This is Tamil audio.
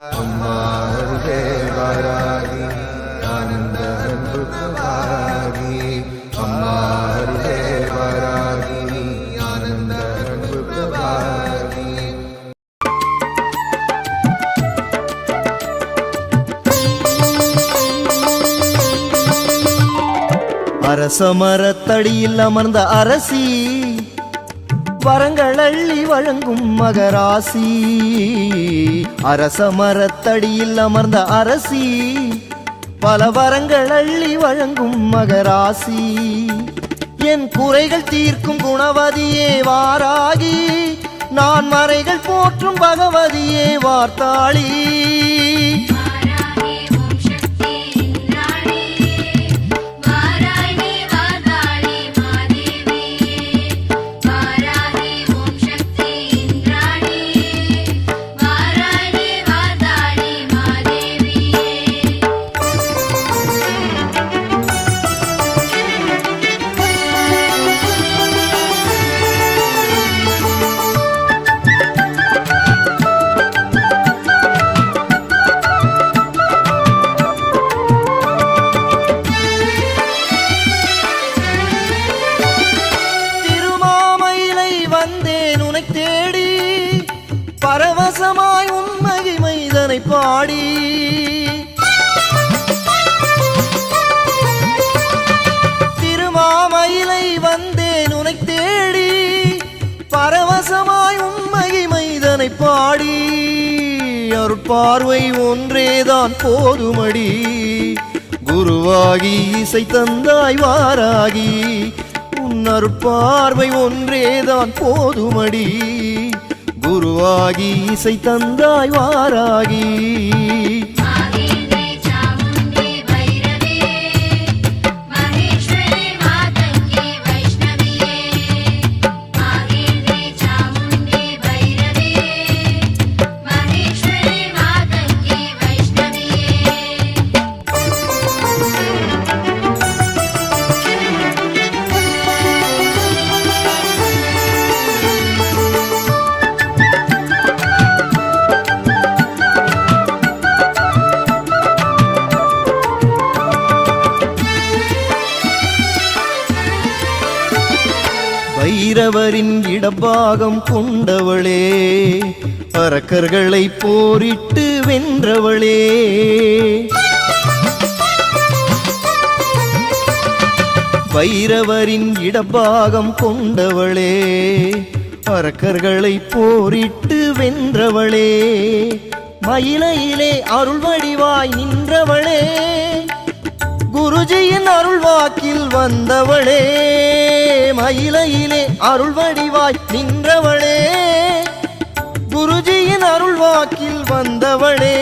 அம்மா அருகே வாராகி ஆனந்த அன்பு வாராகி அம்மா அருகே வாராகி ஆனந்த அன்பு வாராகி அரசமரத்தடியில் அமர்ந்த அரசி வரங்கள் அள்ளி வழங்கும் மகராசி. அரசமரத்தடியில் அமர்ந்த அரசி பல வரங்கள் அள்ளி வழங்கும் மகராசி. என் குறைகள் தீர்க்கும் குணவதியே வாராகி, நான் மறைகள் போற்றும் பகவதியே வார்த்தாளி. பரவசமாய் உன் மகிமைதனை பாடி திருமாமயிலை வந்தேன் உனை தேடி, பரவசமாய் உன் மகிமைதனை பாடி. அருட்பார்வை ஒன்றேதான் போதுமடி, குருவாகி இசை தந்தாய் வாராகி. உன் அருட்பார்வை ஒன்றேதான் போதுமடி, குருவாகி இசை தந்தாய் வாராகி. பைரவரின் இடபாகம் கொண்டவளே, அரக்கர்களை போரிட்டு வென்றவளே. பைரவரின் இடபாகம் கொண்டவளே, அரக்கர்களை போரிட்டு வென்றவளே. மயிலையிலே அருள் வடிவாய் நின்றவளே, குருஜியின் அருள் வாக்கில் வந்தவளே. மயிலையிலே அருள் வடிவாய் நின்றவளே, குருஜியின் அருள் வாக்கில் வந்தவளே.